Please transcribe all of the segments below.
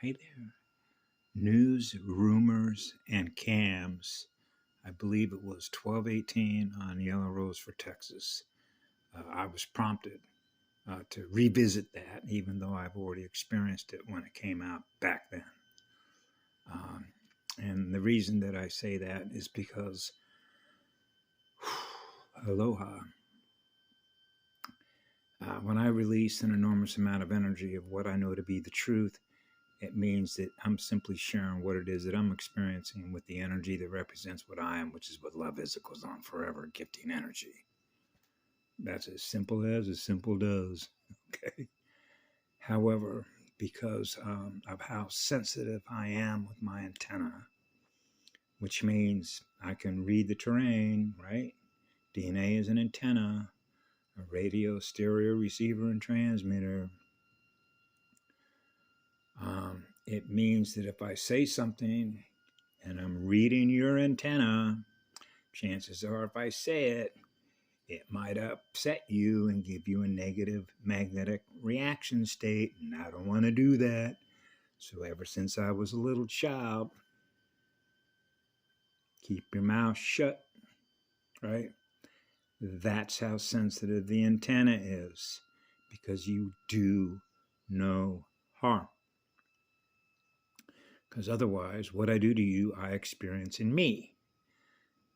Hey there. News, rumors, and cams. I believe it was 1218 on Yellow Rose for Texas. I was prompted to revisit that, even though I've already experienced it when it came out back then. Um, and the reason that I say that is because, aloha, when I release an enormous amount of energy of what I know to be the truth, it means that I'm simply sharing what it is that I'm experiencing with the energy that represents what I am, which is what love is. It goes on forever, gifting energy. That's as simple does. Okay. However, because of how sensitive I am with my antenna, which means I can read the terrain, right? DNA is an antenna, a radio, stereo receiver, and transmitter. It means that if I say something and I'm reading your antenna, chances are if I say it, it might upset you and give you a negative magnetic reaction state. And I don't want to do that. So ever since I was a little child, keep your mouth shut, right? That's how sensitive the antenna is, because you do no harm. Because otherwise, what I do to you, I experience in me.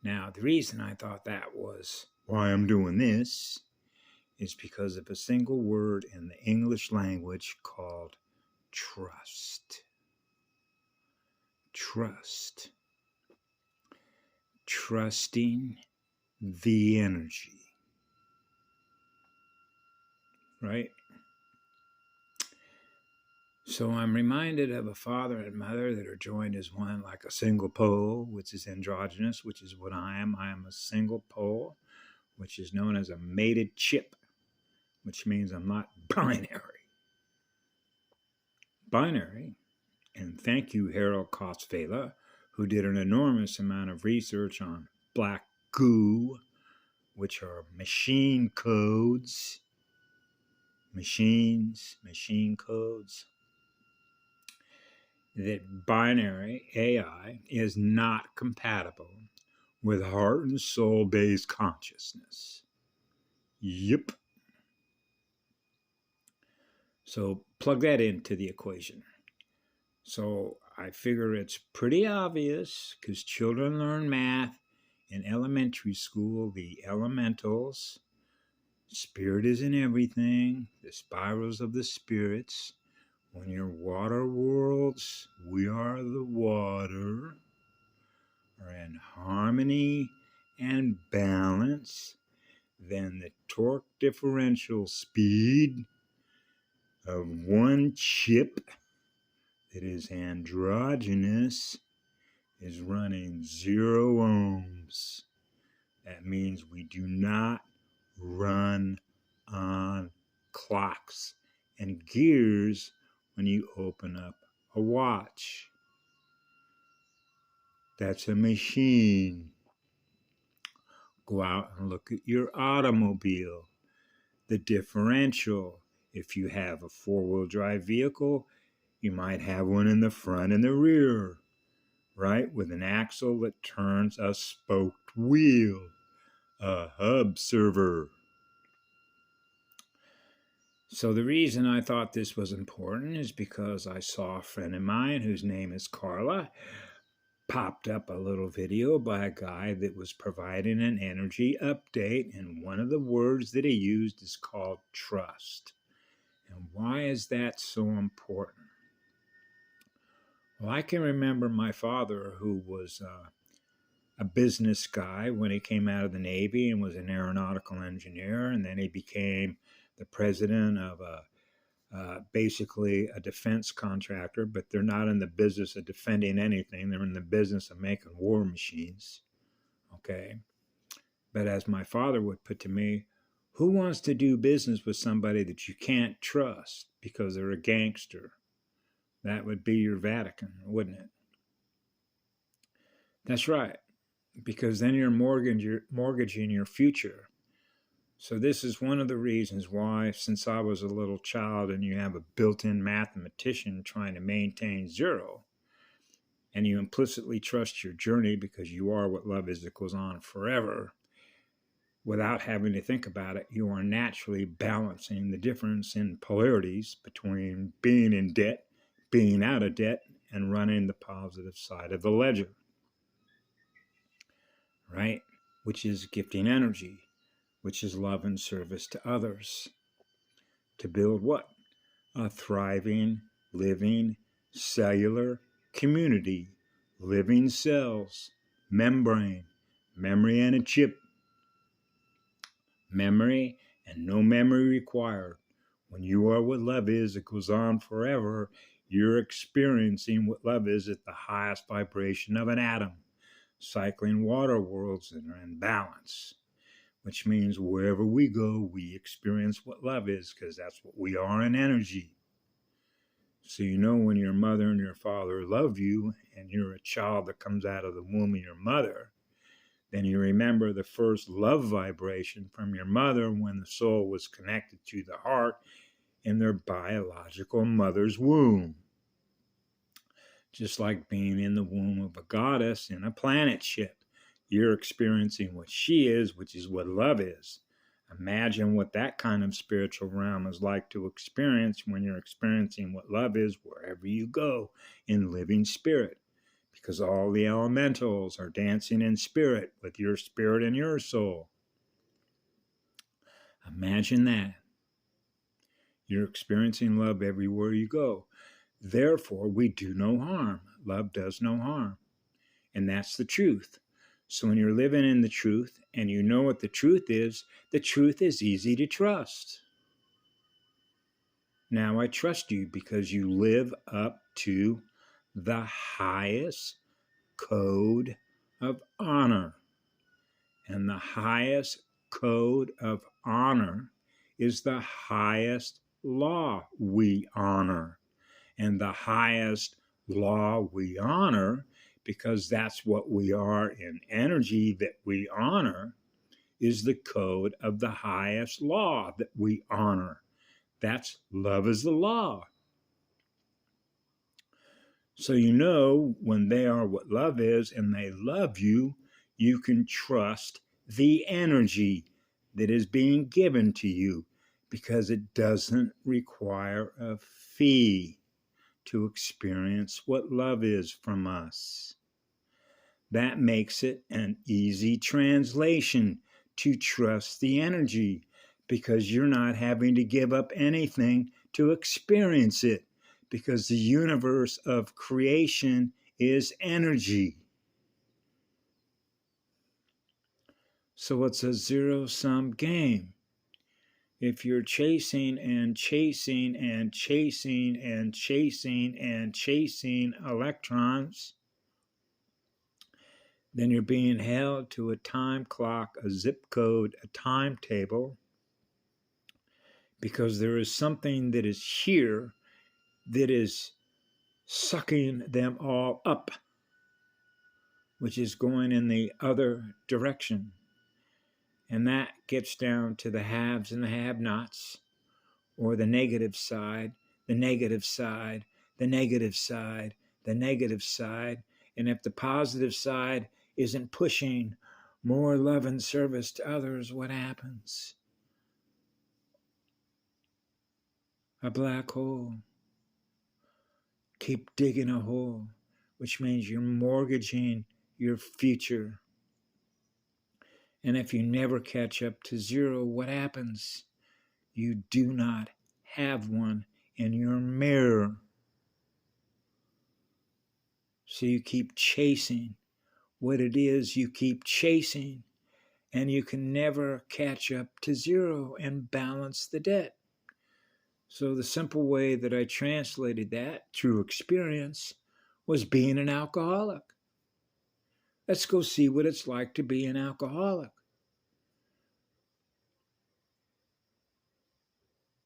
Now, the reason I thought that was why I'm doing this is because of a single word in the English language called trust. Trust. Trusting the energy. Right? So I'm reminded of a father and mother that are joined as one, like a single pole, which is androgynous, which is what I am. I am a single pole, which is known as a mated chip, which means I'm not binary. Binary, and thank you, Harold Kostvela, who did an enormous amount of research on black goo, which are machine codes, machine codes, that binary AI is not compatible with heart and soul based consciousness. Yep. So plug that into the equation. So I figure it's pretty obvious because children learn math in elementary school, the elementals. Spirit is in everything, the spirals of the spirits. When your water worlds, we are the water, are in harmony and balance, then the torque differential speed of one chip that is androgynous is running 0 ohms. That means we do not run on clocks and gears when you open up a watch. That's a machine. Go out and look at your automobile. The differential. If you have a 4-wheel drive vehicle, you might have one in the front and the rear, right? With an axle that turns a spoked wheel, a hub server. So the reason I thought this was important is because I saw a friend of mine whose name is Carla popped up a little video by a guy that was providing an energy update, and one of the words that he used is called trust. And why is that so important? Well, I can remember my father, who was a business guy when he came out of the Navy and was an aeronautical engineer, and then he became the president of basically a defense contractor, but they're not in the business of defending anything. They're in the business of making war machines. Okay. But as my father would put to me, who wants to do business with somebody that you can't trust because they're a gangster? That would be your Vatican, wouldn't it? That's right. Because then you're mortgaging your future. So this is one of the reasons why, since I was a little child and you have a built-in mathematician trying to maintain zero, and you implicitly trust your journey because you are what love is that goes on forever, without having to think about it, you are naturally balancing the difference in polarities between being in debt, being out of debt, and running the positive side of the ledger, right? Which is gifting energy, which is love and service to others. To build what? A thriving, living, cellular community, living cells, membrane, memory and a chip, memory and no memory required. When you are what love is, it goes on forever. You're experiencing what love is at the highest vibration of an atom, cycling water worlds that are in balance, which means wherever we go, we experience what love is, because that's what we are in energy. So you know when your mother and your father love you and you're a child that comes out of the womb of your mother, then you remember the first love vibration from your mother when the soul was connected to the heart in their biological mother's womb. Just like being in the womb of a goddess in a planet ship. You're experiencing what she is, which is what love is. Imagine what that kind of spiritual realm is like to experience when you're experiencing what love is wherever you go in living spirit. Because all the elementals are dancing in spirit with your spirit and your soul. Imagine that. You're experiencing love everywhere you go. Therefore, we do no harm. Love does no harm. And that's the truth. So when you're living in the truth and you know what the truth is easy to trust. Now I trust you because you live up to the highest code of honor. And the highest code of honor is the highest law we honor. And the highest law we honor, because that's what we are in energy that we honor, is the code of the highest law that we honor. That's love is the law. So you know when they are what love is and they love you, you can trust the energy that is being given to you because it doesn't require a fee to experience what love is from us. That makes it an easy translation to trust the energy because you're not having to give up anything to experience it because the universe of creation is energy. So it's a zero-sum game. If you're chasing and chasing and chasing and chasing and chasing electrons, then you're being held to a time clock, a zip code, a timetable, because there is something that is here that is sucking them all up, which is going in the other direction. And that gets down to the haves and the have-nots, or the negative side, the negative side, the negative side, the negative side. And if the positive side isn't pushing more love and service to others, what happens? A black hole. Keep digging a hole, which means you're mortgaging your future. And if you never catch up to zero, what happens? You do not have one in your mirror. So you keep chasing what it is you keep chasing, and you can never catch up to zero and balance the debt. So the simple way that I translated that through experience was being an alcoholic. Let's go see what it's like to be an alcoholic.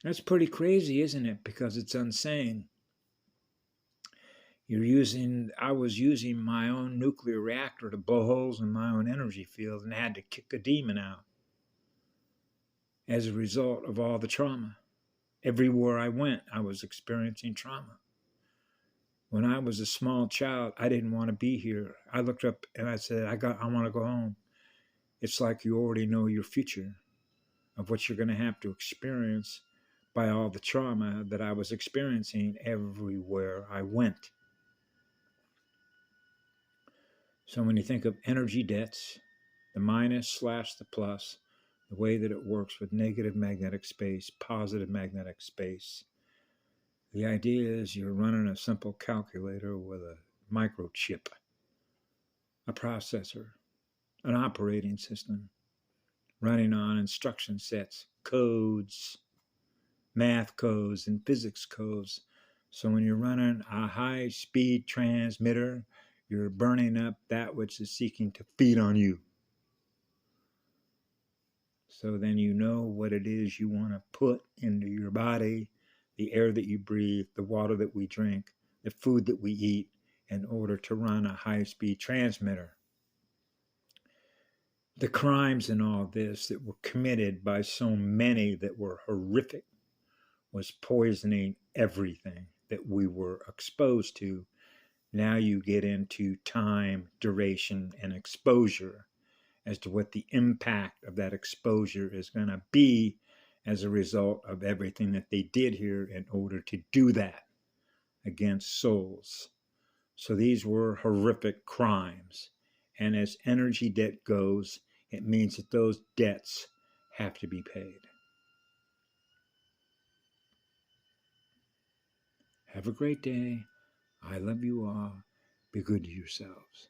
That's pretty crazy, isn't it? Because it's insane. I was using my own nuclear reactor to blow holes in my own energy field and had to kick a demon out. as a result of all the trauma. Everywhere I went, I was experiencing trauma. When I was a small child, I didn't want to be here. I looked up and I said, I want to go home. It's like you already know your future of what you're going to have to experience by all the trauma that I was experiencing everywhere I went. So when you think of energy debts, the minus / the plus, the way that it works with negative magnetic space, positive magnetic space, the idea is you're running a simple calculator with a microchip, a processor, an operating system, running on instruction sets, codes, math codes, and physics codes. So when you're running a high-speed transmitter, you're burning up that which is seeking to feed on you. So then you know what it is you want to put into your body, the air that you breathe, the water that we drink, the food that we eat, in order to run a high-speed transmitter. The crimes in all this that were committed by so many that were horrific was poisoning everything that we were exposed to. Now you get into time, duration, and exposure as to what the impact of that exposure is going to be as a result of everything that they did here in order to do that against souls. So these were horrific crimes. And as energy debt goes, it means that those debts have to be paid. Have a great day. I love you all. Be good to yourselves.